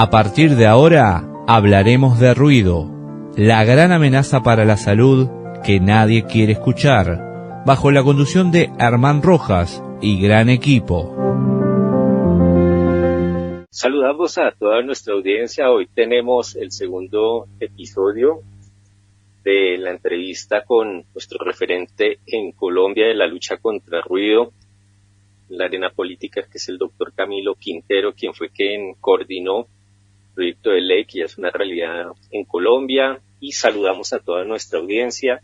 A partir de ahora, hablaremos de ruido, la gran amenaza para la salud que nadie quiere escuchar, bajo la conducción de Herman Rojas y gran equipo. Saludamos a toda nuestra audiencia. Hoy tenemos el segundo episodio de la entrevista con nuestro referente en Colombia de la lucha contra el ruido en la arena política, que es el doctor Camilo Quintero, quien fue quien coordinó proyecto de ley que ya es una realidad en Colombia, y saludamos a toda nuestra audiencia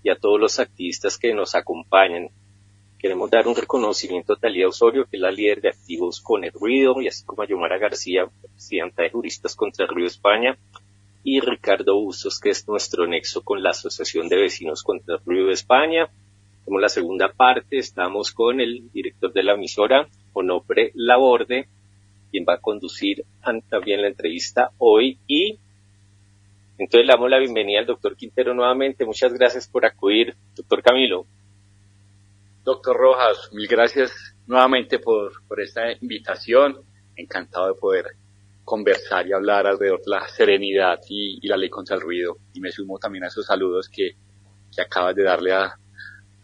y a todos los activistas que nos acompañan. Queremos dar un reconocimiento a Talía Osorio, que es la líder de Activos con el Ruido, y así como a Yomara García, presidenta de Juristas contra el Ruido España, y Ricardo Bustos, que es nuestro nexo con la Asociación de Vecinos contra el Ruido de España. Como la segunda parte, estamos con el director de la emisora, Onofre Laborde, quien va a conducir también la entrevista hoy, y entonces le damos la bienvenida al doctor Quintero nuevamente. Muchas gracias por acudir, doctor Camilo. Doctor Rojas, mil gracias nuevamente por esta invitación. Encantado de poder conversar y hablar alrededor de la serenidad y la ley contra el ruido. Y me sumo también a esos saludos que acabas de darle a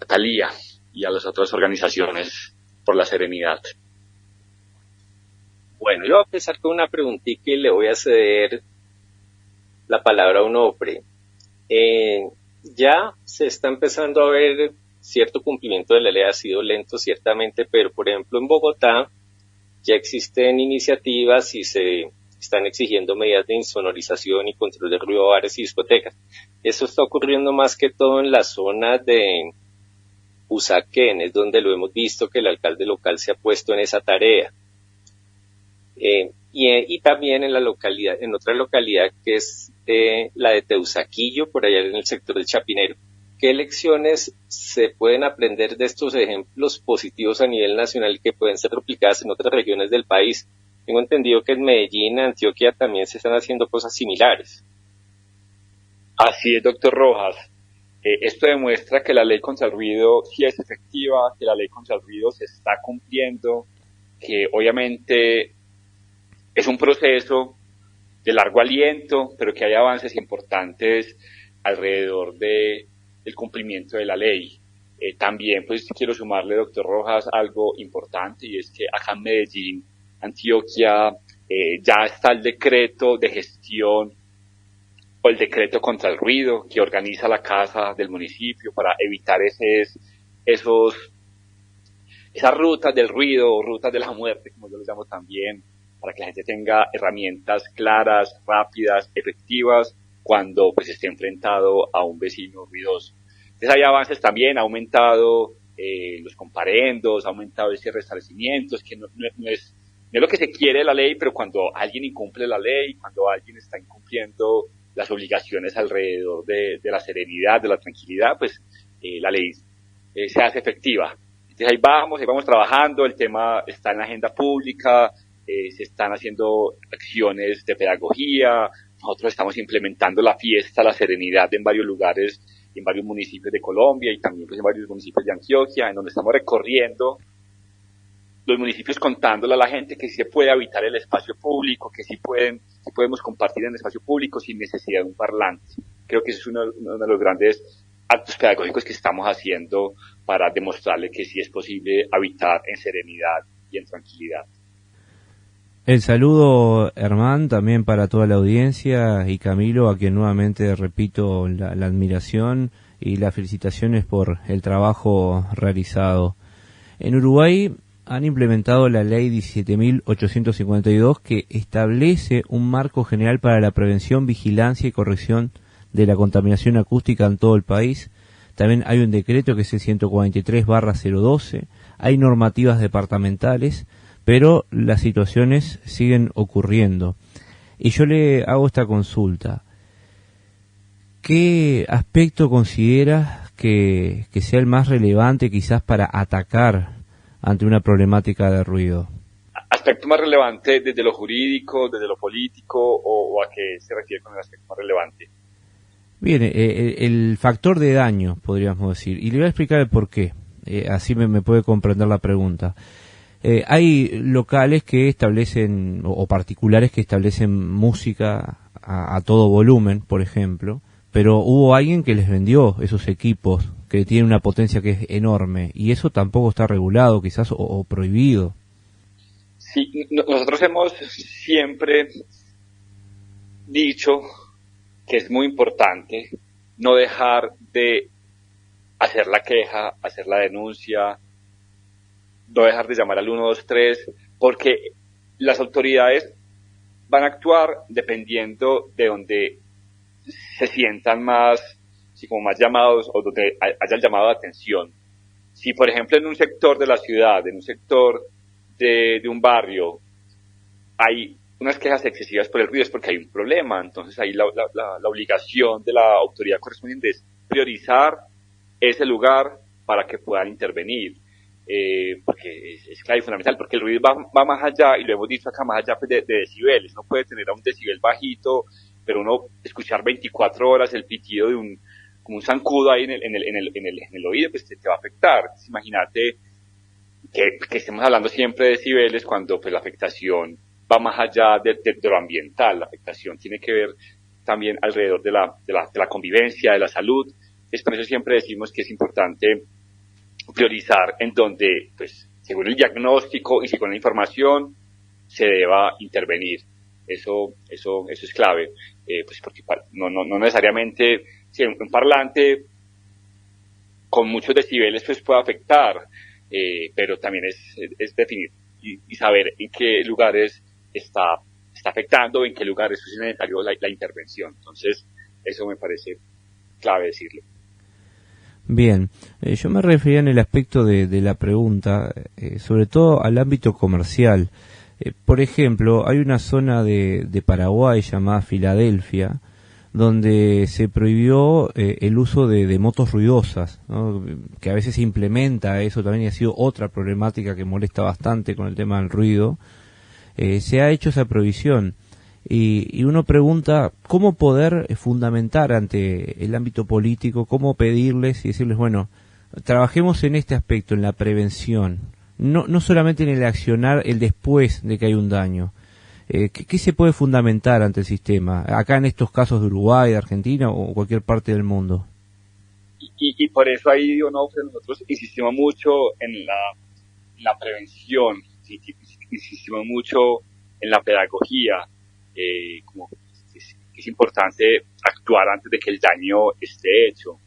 Talía y a las otras organizaciones por la serenidad. Bueno, yo voy a empezar con una preguntita y le voy a ceder la palabra a Onofre. Ya se está empezando a ver cierto cumplimiento de la ley, ha sido lento ciertamente, pero por ejemplo en Bogotá ya existen iniciativas y se están exigiendo medidas de insonorización y control de ruido a bares y discotecas. Eso está ocurriendo más que todo en la zona de Usaquén, es donde lo hemos visto que el alcalde local se ha puesto en esa tarea. Y también en otra localidad que es la de Teusaquillo, por allá en el sector del Chapinero. ¿Qué lecciones se pueden aprender de estos ejemplos positivos a nivel nacional que pueden ser replicadas en otras regiones del país? Tengo entendido que en Medellín, Antioquia, también se están haciendo cosas similares. Así es, doctor Rojas. Esto demuestra que la ley contra el ruido sí es efectiva, que la ley contra el ruido se está cumpliendo, que obviamente es un proceso de largo aliento, pero que hay avances importantes alrededor del cumplimiento de la ley. También pues quiero sumarle, doctor Rojas, algo importante, y es que acá en Medellín, Antioquia, ya está el decreto de gestión o el decreto contra el ruido que organiza la casa del municipio para evitar esas rutas del ruido o rutas de la muerte, como yo les llamo también, para que la gente tenga herramientas claras, rápidas, efectivas, cuando pues esté enfrentado a un vecino ruidoso. Entonces hay avances también, ha aumentado los comparendos, ha aumentado el cierre de establecimientos, que no es lo que se quiere de la ley, pero cuando alguien incumple la ley, cuando alguien está incumpliendo las obligaciones alrededor de la serenidad, de la tranquilidad, pues la ley se hace efectiva. Entonces ahí vamos trabajando, el tema está en la agenda pública, se están haciendo acciones de pedagogía, nosotros estamos implementando la fiesta La Serenidad en varios lugares, en varios municipios de Colombia y también pues en varios municipios de Antioquia, en donde estamos recorriendo los municipios contándole a la gente que sí se puede habitar el espacio público, que sí podemos compartir en el espacio público sin necesidad de un parlante. Creo que ese es uno de los grandes actos pedagógicos que estamos haciendo para demostrarle que sí es posible habitar en serenidad y en tranquilidad. El saludo, Herman, también para toda la audiencia, y Camilo, a quien nuevamente repito la admiración y las felicitaciones por el trabajo realizado. En Uruguay han implementado la ley 17.852, que establece un marco general para la prevención, vigilancia y corrección de la contaminación acústica en todo el país. También hay un decreto que es el 143/012, hay normativas departamentales, pero las situaciones siguen ocurriendo. Y yo le hago esta consulta. ¿Qué aspecto consideras que sea el más relevante quizás para atacar ante una problemática de ruido? ¿Aspecto más relevante desde lo jurídico, desde lo político, o a qué se refiere con el aspecto más relevante? Bien, el factor de daño, podríamos decir. Y le voy a explicar el por qué. Así me puede comprender la pregunta. Hay locales que establecen, o particulares que establecen música a todo volumen, por ejemplo, pero hubo alguien que les vendió esos equipos que tienen una potencia que es enorme, y eso tampoco está regulado, quizás, o prohibido. Sí, nosotros hemos siempre dicho que es muy importante no dejar de hacer la queja, hacer la denuncia, no dejar de llamar al 123, porque las autoridades van a actuar dependiendo de donde se sientan más, sí, como más llamados, o donde haya el llamado de atención. Si, por ejemplo, en un sector de la ciudad, en un sector de un barrio, hay unas quejas excesivas por el ruido, es porque hay un problema. Entonces ahí la obligación de la autoridad correspondiente es priorizar ese lugar para que puedan intervenir. Porque es clave y fundamental, porque el ruido va más allá, y lo hemos dicho acá, más allá pues, de decibeles. No puede tener a un decibel bajito, pero uno escuchar 24 horas el pitido de como un zancudo ahí en el oído, pues te va a afectar. Entonces, imagínate que estemos hablando siempre de decibeles cuando pues la afectación va más allá de lo ambiental. La afectación tiene que ver también alrededor de la convivencia, de la salud. Es por eso siempre decimos que es importante priorizar en donde, pues, según el diagnóstico y según la información, se deba intervenir. Eso es clave, pues porque no necesariamente, si un parlante con muchos decibeles pues puede afectar, pero también es definir y saber en qué lugares está afectando, en qué lugares es necesario la intervención. Entonces, eso me parece clave decirlo. Bien, yo me refería en el aspecto de la pregunta, sobre todo al ámbito comercial. Por ejemplo, hay una zona de Paraguay llamada Filadelfia, donde se prohibió el uso de motos ruidosas, ¿no? Que a veces se implementa eso también, y ha sido otra problemática que molesta bastante con el tema del ruido. Se ha hecho esa prohibición. Y uno pregunta cómo poder fundamentar ante el ámbito político, cómo pedirles y decirles, bueno, trabajemos en este aspecto, en la prevención, no solamente en el accionar el después de que hay un daño. ¿Qué se puede fundamentar ante el sistema? Acá en estos casos de Uruguay, de Argentina o cualquier parte del mundo. Y por eso ahí, Onofre, nosotros insistimos mucho en la prevención, insistimos mucho en la pedagogía, como es importante actuar antes de que el daño esté hecho.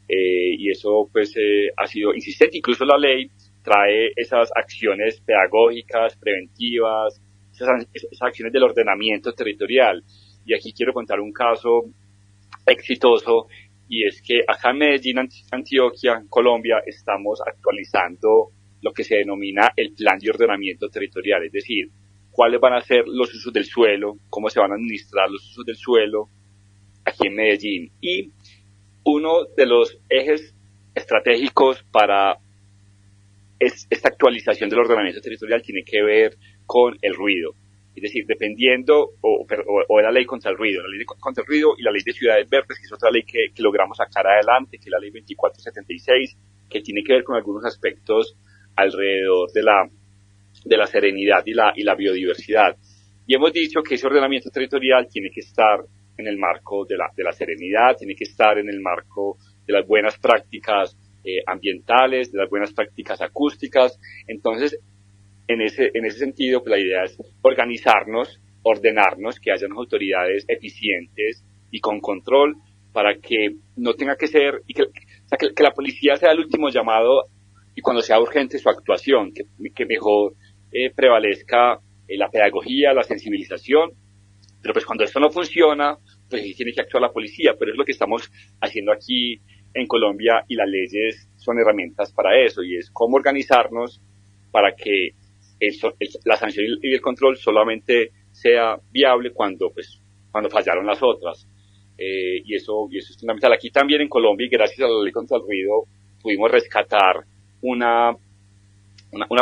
Y eso pues ha sido insistente. Incluso la ley trae esas acciones pedagógicas, preventivas, esas acciones del ordenamiento territorial. Y aquí quiero contar un caso exitoso, y es que acá en Medellín, Antioquia, Colombia, estamos actualizando lo que se denomina el plan de ordenamiento territorial, es decir, cuáles van a ser los usos del suelo, cómo se van a administrar los usos del suelo aquí en Medellín. Y uno de los ejes estratégicos para esta actualización del ordenamiento territorial tiene que ver con el ruido. Es decir, dependiendo, o la ley contra el ruido, la ley contra el ruido y la ley de ciudades verdes, que es otra ley que logramos sacar adelante, que es la ley 2476, que tiene que ver con algunos aspectos alrededor de la serenidad y la biodiversidad. Y hemos dicho que ese ordenamiento territorial tiene que estar en el marco de la serenidad, tiene que estar en el marco de las buenas prácticas ambientales, de las buenas prácticas acústicas. Entonces, en ese sentido, pues la idea es organizarnos, ordenarnos, que haya unas autoridades eficientes y con control para que no tenga que ser, que la policía sea el último llamado y cuando sea urgente su actuación, que mejor prevalezca la pedagogía, la sensibilización. Pero pues cuando esto no funciona, pues sí tiene que actuar la policía, pero es lo que estamos haciendo aquí en Colombia, y las leyes son herramientas para eso, y es cómo organizarnos para que la sanción y el control solamente sea viable cuando fallaron las otras. Y eso es fundamental. Aquí también en Colombia, y gracias a la ley contra el ruido, pudimos rescatar una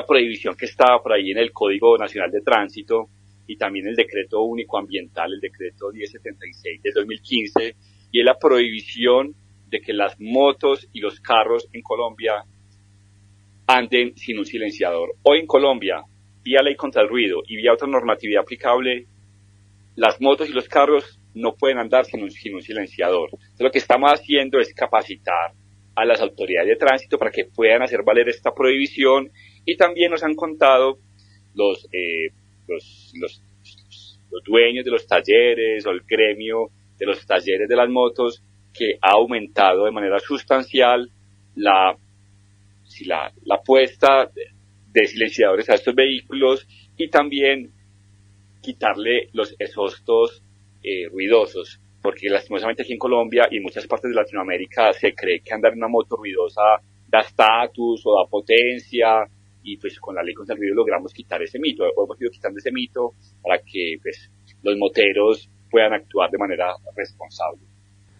prohibición que estaba por ahí en el Código Nacional de Tránsito y también el Decreto Único Ambiental, el Decreto 1076 del 2015, y es la prohibición de que las motos y los carros en Colombia anden sin un silenciador. Hoy en Colombia, vía ley contra el ruido y vía otra normatividad aplicable, las motos y los carros no pueden andar sin un silenciador. Entonces, lo que estamos haciendo es capacitar a las autoridades de tránsito para que puedan hacer valer esta prohibición, y también nos han contado los dueños de los talleres o el gremio de los talleres de las motos que ha aumentado de manera sustancial la puesta de silenciadores a estos vehículos, y también quitarle los exhaustos ruidosos, porque lastimosamente aquí en Colombia y en muchas partes de Latinoamérica se cree que andar en una moto ruidosa da estatus o da potencia, y pues con la ley contra el ruido logramos quitar ese mito, hemos ido quitando ese mito para que pues los moteros puedan actuar de manera responsable.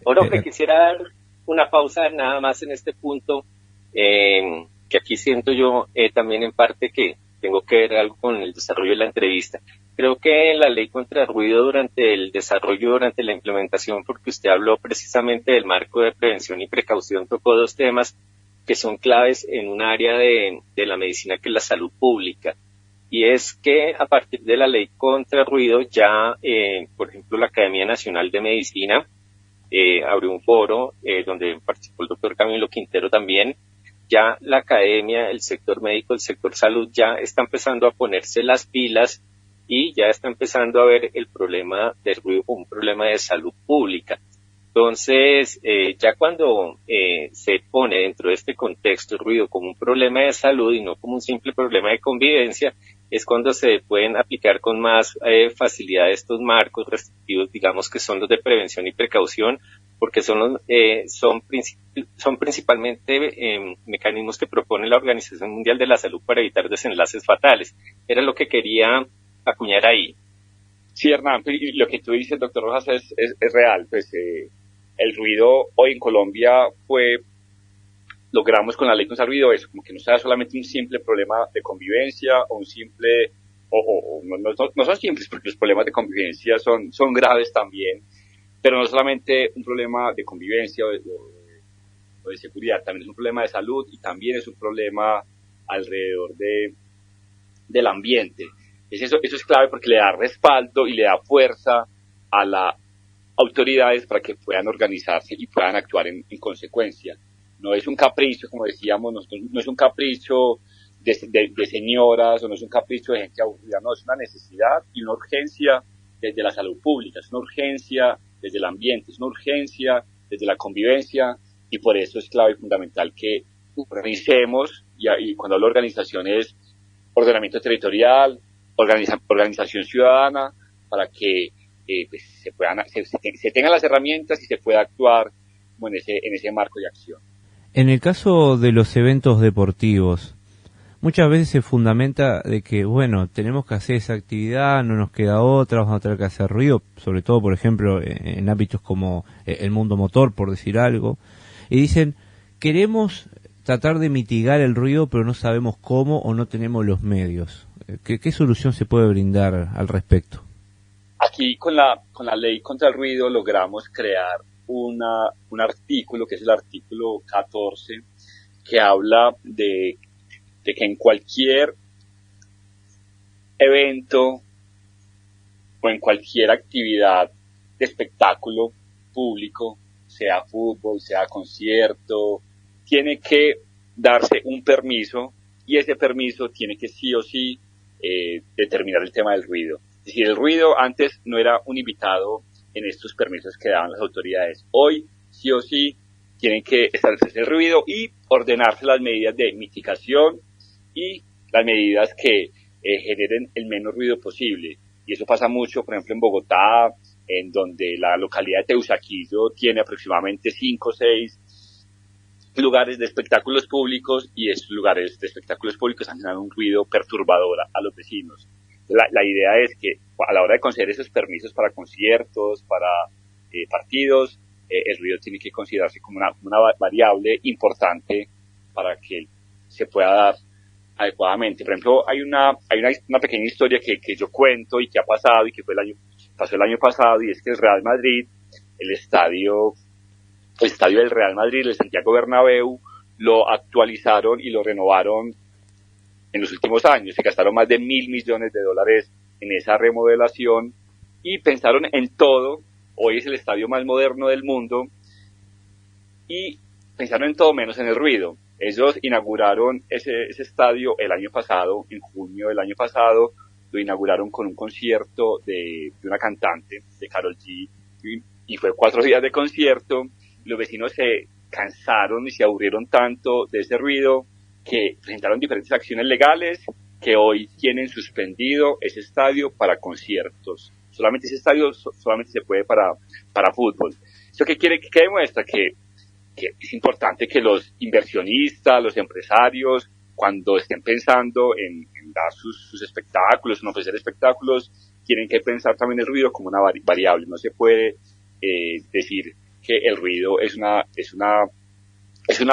Bueno, que quisiera dar una pausa nada más en este punto, que aquí siento yo también en parte que tengo que ver algo con el desarrollo de la entrevista. Creo que la ley contra el ruido durante el desarrollo, durante la implementación, porque usted habló precisamente del marco de prevención y precaución, tocó dos temas que son claves en un área de la medicina que es la salud pública. Y es que a partir de la ley contra el ruido ya, por ejemplo, la Academia Nacional de Medicina abrió un foro donde participó el doctor Camilo Quintero también. Ya la academia, el sector médico, el sector salud ya está empezando a ponerse las pilas y ya está empezando a ver el problema del ruido como un problema de salud pública. Entonces, ya cuando se pone dentro de este contexto el ruido como un problema de salud y no como un simple problema de convivencia, es cuando se pueden aplicar con más facilidad estos marcos restrictivos, digamos que son los de prevención y precaución, porque son principalmente mecanismos que propone la Organización Mundial de la Salud para evitar desenlaces fatales. Era lo que quería acuñar ahí. Sí, Hernán, y lo que tú dices, doctor Rojas, es real. Pues el ruido hoy en Colombia logramos con la ley contra el ruido eso, como que no sea solamente un simple problema de convivencia o un simple, no son simples, porque los problemas de convivencia son graves también, pero no solamente un problema de convivencia o de seguridad, también es un problema de salud y también es un problema alrededor del ambiente. Eso es clave porque le da respaldo y le da fuerza a las autoridades para que puedan organizarse y puedan actuar en consecuencia. No es un capricho, como decíamos, no es un capricho de señoras o no es un capricho de gente aburrida, no, es una necesidad y una urgencia desde la salud pública, es una urgencia desde el ambiente, es una urgencia desde la convivencia, y por eso es clave y fundamental que organicemos, y cuando hablo de organización es ordenamiento territorial, organización ciudadana, para que pues, se tengan las herramientas y se pueda actuar como en ese marco de acción. En el caso de los eventos deportivos, muchas veces se fundamenta de que, bueno, tenemos que hacer esa actividad, no nos queda otra, vamos a tener que hacer ruido, sobre todo, por ejemplo, en ámbitos como el mundo motor, por decir algo, y dicen, queremos tratar de mitigar el ruido, pero no sabemos cómo o no tenemos los medios. ¿Qué solución se puede brindar al respecto? Aquí con la ley contra el ruido logramos crear un artículo, que es el artículo 14, que habla de que en cualquier evento o en cualquier actividad de espectáculo público, sea fútbol, sea concierto, tiene que darse un permiso, y ese permiso tiene que sí o sí determinar el tema del ruido. Es decir, el ruido antes no era un invitado en estos permisos que daban las autoridades. Hoy, sí o sí, tienen que establecerse el ruido y ordenarse las medidas de mitigación y las medidas que generen el menos ruido posible. Y eso pasa mucho, por ejemplo, en Bogotá, en donde la localidad de Teusaquillo tiene aproximadamente 5 o 6 lugares de espectáculos públicos, y esos lugares de espectáculos públicos han generado un ruido perturbador a los vecinos. La idea es que a la hora de conceder esos permisos para conciertos, para partidos, el ruido tiene que considerarse como una variable importante para que se pueda dar adecuadamente. Por ejemplo, hay una pequeña historia que yo cuento y que ha pasado y que pasó el año pasado, y es que el Real Madrid, el estadio del Real Madrid, el Santiago Bernabéu, lo actualizaron y lo renovaron en los últimos años. Se gastaron más de $1.000 millones en esa remodelación y pensaron en todo. Hoy es el estadio más moderno del mundo y pensaron en todo menos en el ruido. Ellos inauguraron ese estadio el año pasado, en junio del año pasado, lo inauguraron con un concierto de una cantante, de Karol G, y fue 4 días de concierto. Los vecinos se cansaron y se aburrieron tanto de ese ruido que presentaron diferentes acciones legales que hoy tienen suspendido ese estadio para conciertos. Solamente ese estadio solamente se puede para fútbol. ¿Eso qué quiere? ¿Qué demuestra? Que es importante que los inversionistas, los empresarios, cuando estén pensando en dar sus espectáculos, en ofrecer espectáculos, tienen que pensar también el ruido como una variable. No se puede decir que el ruido es una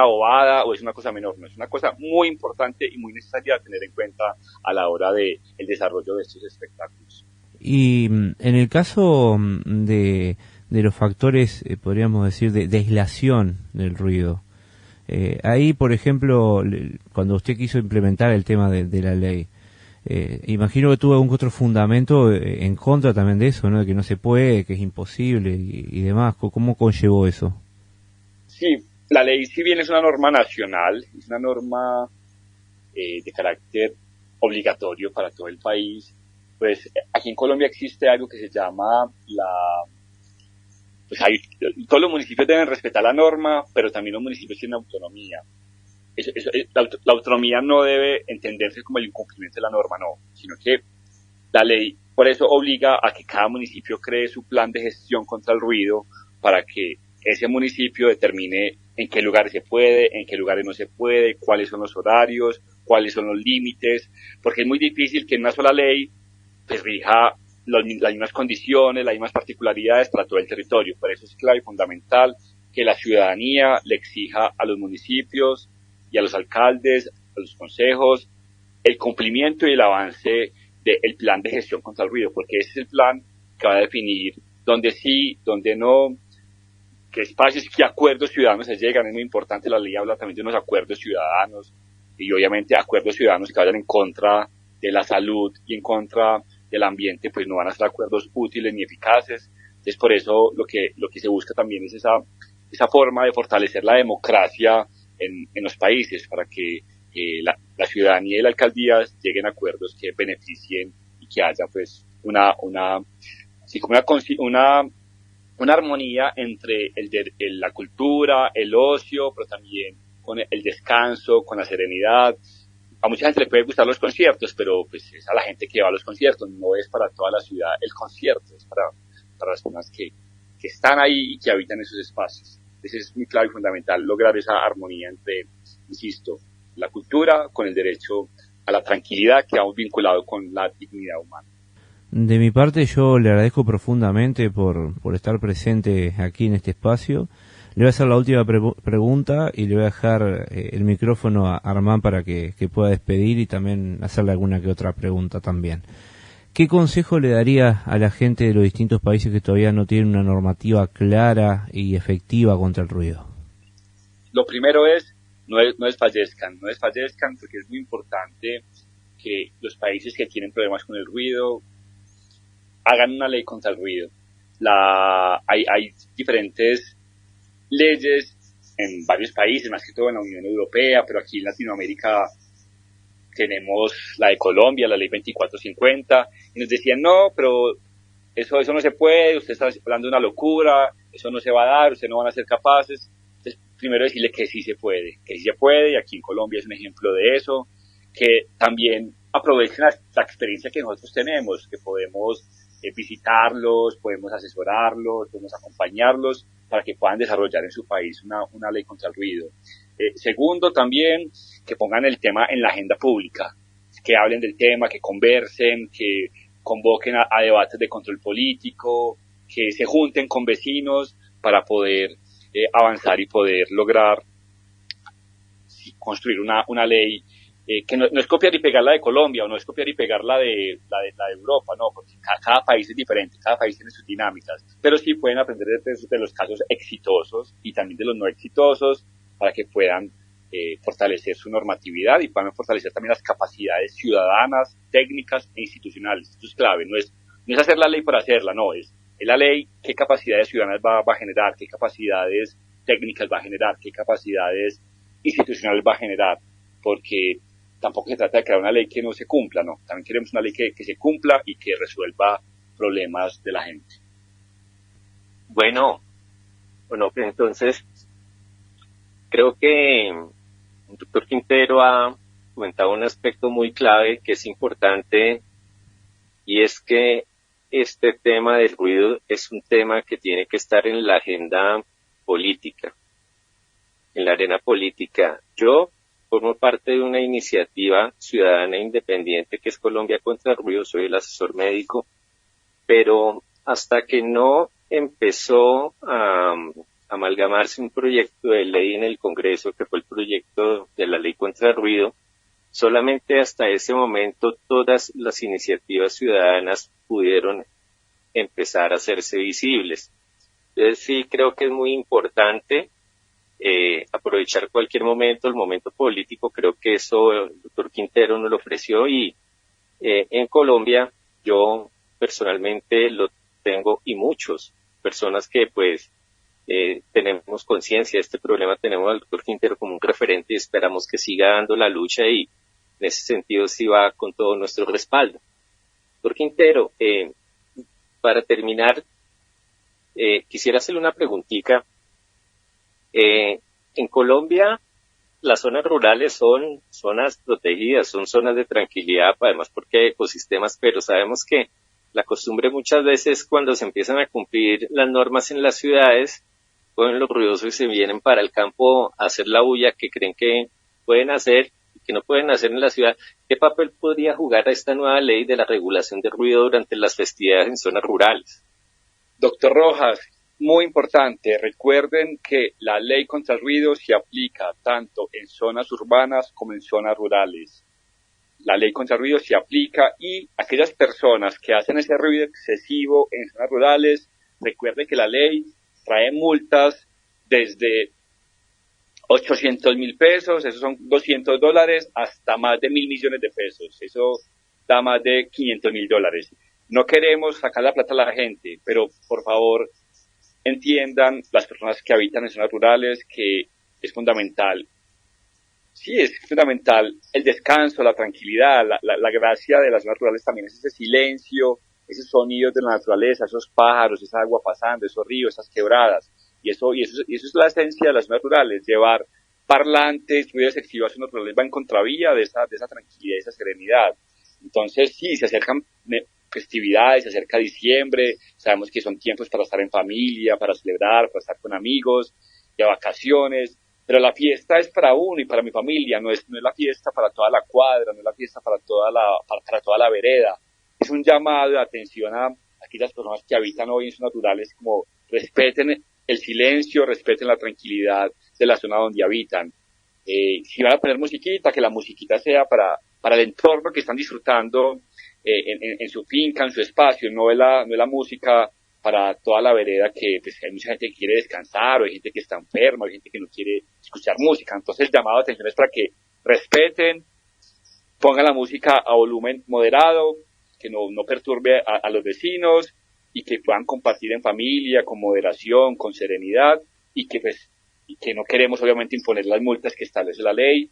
bobada o es una cosa menor. No, es una cosa muy importante y muy necesaria a tener en cuenta a la hora de el desarrollo de estos espectáculos. Y en el caso de los factores, podríamos decir, de aislación del ruido, ahí, por ejemplo, cuando usted quiso implementar el tema de la ley, imagino que tuvo algún otro fundamento en contra también de eso, ¿no? De que no se puede, que es imposible y demás. ¿Cómo conllevó eso? Sí, la ley, si bien es una norma nacional, es una norma de carácter obligatorio para todo el país, pues aquí en Colombia existe algo que se llama todos los municipios deben respetar la norma, pero también los municipios tienen autonomía. La autonomía no debe entenderse como el incumplimiento de la norma, no, sino que la ley por eso obliga a que cada municipio cree su plan de gestión contra el ruido para que ese municipio determine en qué lugares se puede, en qué lugares no se puede, cuáles son los horarios, cuáles son los límites, porque es muy difícil que en una sola ley pues rija las mismas condiciones, las mismas particularidades para todo el territorio. Por eso es clave y fundamental que la ciudadanía le exija a los municipios y a los alcaldes, a los consejos, el cumplimiento y el avance del plan de gestión contra el ruido, porque ese es el plan que va a definir dónde sí, dónde no, qué espacios, qué acuerdos ciudadanos se llegan. Es muy importante, la ley habla también de unos acuerdos ciudadanos y obviamente acuerdos ciudadanos que vayan en contra de la salud y en contra del ambiente, pues no van a ser acuerdos útiles ni eficaces. Entonces, por eso lo que se busca también es esa forma de fortalecer la democracia en los países para que la ciudadanía y la alcaldía lleguen a acuerdos que beneficien y que haya pues una armonía entre la cultura, el ocio, pero también con el descanso, con la serenidad. A mucha gente le puede gustar los conciertos, pero pues es a la gente que va a los conciertos, no es para toda la ciudad el concierto, es para las personas que están ahí y que habitan esos espacios. Entonces es muy clave y fundamental lograr esa armonía entre, insisto, la cultura con el derecho a la tranquilidad que vamos vinculado con la dignidad humana. De mi parte, yo le agradezco profundamente por estar presente aquí en este espacio. Le voy a hacer la última pregunta y le voy a dejar el micrófono a Armán para que pueda despedir y también hacerle alguna que otra pregunta también. ¿Qué consejo le daría a la gente de los distintos países que todavía no tienen una normativa clara y efectiva contra el ruido? Lo primero es, no desfallezcan porque es muy importante que los países que tienen problemas con el ruido hagan una ley contra el ruido. Hay diferentes leyes en varios países, más que todo en la Unión Europea, pero aquí en Latinoamérica tenemos la de Colombia, la ley 2450, y nos decían, no, pero eso no se puede, usted está hablando de una locura, eso no se va a dar, ustedes no van a ser capaces. Entonces, primero decirle que sí se puede, y aquí en Colombia es un ejemplo de eso, que también aprovechen la experiencia que nosotros tenemos, que podemos visitarlos, podemos asesorarlos, podemos acompañarlos para que puedan desarrollar en su país una ley contra el ruido. Segundo, también que pongan el tema en la agenda pública, que hablen del tema, que conversen, que convoquen a debates de control político, que se junten con vecinos para poder avanzar y poder lograr construir una ley que no es copiar y pegar la de Colombia o no es copiar y pegar la de Europa, no, porque cada país es diferente, cada país tiene sus dinámicas, pero sí pueden aprender de los casos exitosos y también de los no exitosos para que puedan fortalecer su normatividad y puedan fortalecer también las capacidades ciudadanas, técnicas e institucionales. Esto es clave, no es hacer la ley por hacerla, no, es la ley qué capacidades ciudadanas va a generar, qué capacidades técnicas va a generar, qué capacidades institucionales va a generar, porque tampoco se trata de crear una ley que no se cumpla, no, también queremos una ley que se cumpla y que resuelva problemas de la gente. Bueno, entonces creo que el doctor Quintero ha comentado un aspecto muy clave que es importante, y es que este tema del ruido es un tema que tiene que estar en la agenda política, en la arena política. Yo formo parte de una iniciativa ciudadana independiente que es Colombia contra el Ruido, soy el asesor médico, pero hasta que no empezó a amalgamarse un proyecto de ley en el Congreso, que fue el proyecto de la ley contra el ruido, solamente hasta ese momento todas las iniciativas ciudadanas pudieron empezar a hacerse visibles. Entonces sí creo que es muy importante aprovechar cualquier momento, el momento político. Creo que eso el doctor Quintero nos lo ofreció, y en Colombia yo personalmente lo tengo, y muchas personas que pues tenemos conciencia de este problema, tenemos al doctor Quintero como un referente y esperamos que siga dando la lucha, y en ese sentido sí va con todo nuestro respaldo. Doctor Quintero, para terminar, quisiera hacerle una preguntita. En Colombia, las zonas rurales son zonas protegidas, son zonas de tranquilidad, además porque hay ecosistemas, pero sabemos que la costumbre muchas veces cuando se empiezan a cumplir las normas en las ciudades, cogen los ruidosos y se vienen para el campo a hacer la bulla que creen que pueden hacer y que no pueden hacer en la ciudad. ¿Qué papel podría jugar esta nueva ley de la regulación de ruido durante las festividades en zonas rurales? Doctor Rojas, muy importante, recuerden que la ley contra el ruido se aplica tanto en zonas urbanas como en zonas rurales. La ley contra el ruido se aplica, y aquellas personas que hacen ese ruido excesivo en zonas rurales, recuerden que la ley trae multas desde 800.000 pesos, esos son $200, hasta más de 1.000 millones de pesos, eso da más de $500.000. No queremos sacar la plata a la gente, pero por favor entiendan las personas que habitan en zonas rurales que es fundamental. Sí, es fundamental el descanso, la tranquilidad, la gracia de las zonas rurales también es ese silencio, esos sonidos de la naturaleza, esos pájaros, esa agua pasando, esos ríos, esas quebradas. Y eso es la esencia de las zonas rurales, llevar parlantes, ruidos excesivos a zonas rurales va en contravía de esa tranquilidad, de esa serenidad. Entonces sí, se acercan festividades, se acerca diciembre, sabemos que son tiempos para estar en familia, para celebrar, para estar con amigos, de vacaciones, pero la fiesta es para uno y para mi familia, no es la fiesta para toda la cuadra, no es la fiesta para toda la vereda. Es un llamado de atención a aquellas personas que habitan hoy en zonas rurales, como respeten el silencio, respeten la tranquilidad de la zona donde habitan. Si van a poner musiquita, que la musiquita sea para el entorno que están disfrutando en su finca, en su espacio, no es la música para toda la vereda, que pues hay mucha gente que quiere descansar, o hay gente que está enferma, hay gente que no quiere escuchar música. Entonces el llamado de atención es para que respeten, pongan la música a volumen moderado, que no perturbe a los vecinos, y que puedan compartir en familia, con moderación, con serenidad, y que no queremos obviamente imponer las multas que establece la ley.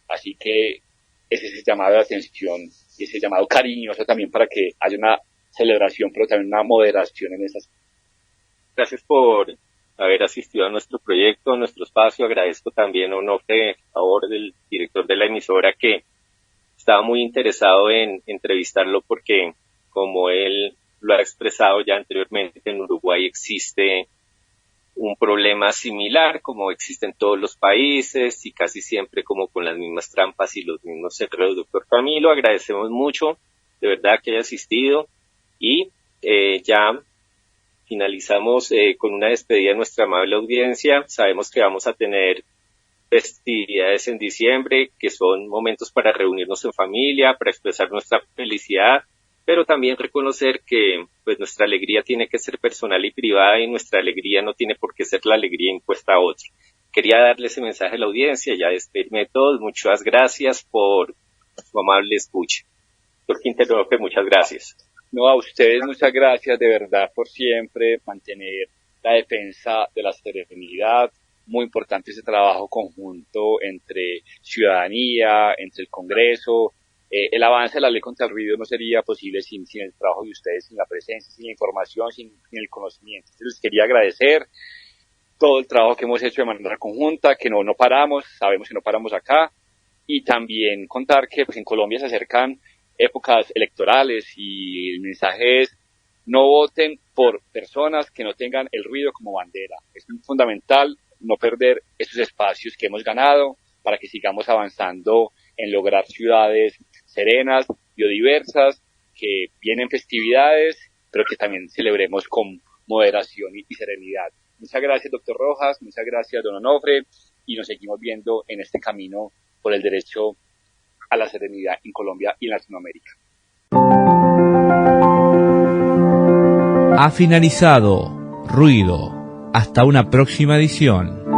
Así que ese es el llamado de atención y ese llamado cariñoso también para que haya una celebración, pero también una moderación en esas. Gracias por haber asistido a nuestro proyecto, a nuestro espacio. Agradezco también un favor del director de la emisora, que estaba muy interesado en entrevistarlo porque, como él lo ha expresado ya anteriormente, en Uruguay existe un problema similar como existe en todos los países, y casi siempre como con las mismas trampas y los mismos errores. Doctor Camilo, agradecemos mucho de verdad que haya asistido, y ya finalizamos con una despedida de nuestra amable audiencia. Sabemos que vamos a tener festividades en diciembre, que son momentos para reunirnos en familia, para expresar nuestra felicidad, pero también reconocer que pues nuestra alegría tiene que ser personal y privada, y nuestra alegría no tiene por qué ser la alegría impuesta a otro. quería darle ese mensaje a la audiencia, ya despedirme de todos. Muchas gracias por su amable escucha. Doctor Quintero, muchas gracias. No, a ustedes muchas gracias de verdad por siempre mantener la defensa de la serenidad. Muy importante ese trabajo conjunto entre ciudadanía, entre el Congreso. El avance de la ley contra el ruido no sería posible sin el trabajo de ustedes, sin la presencia, sin la información, sin el conocimiento. Entonces les quería agradecer todo el trabajo que hemos hecho de manera conjunta, que no paramos, sabemos que no paramos acá, y también contar que pues en Colombia se acercan épocas electorales y el mensaje es: no voten por personas que no tengan el ruido como bandera. Es fundamental no perder esos espacios que hemos ganado para que sigamos avanzando en lograr ciudades serenas, biodiversas, que vienen festividades, pero que también celebremos con moderación y serenidad. Muchas gracias, doctor Rojas, muchas gracias, don Onofre, y nos seguimos viendo en este camino por el derecho a la serenidad en Colombia y en Latinoamérica. Ha finalizado Ruido. Hasta una próxima edición.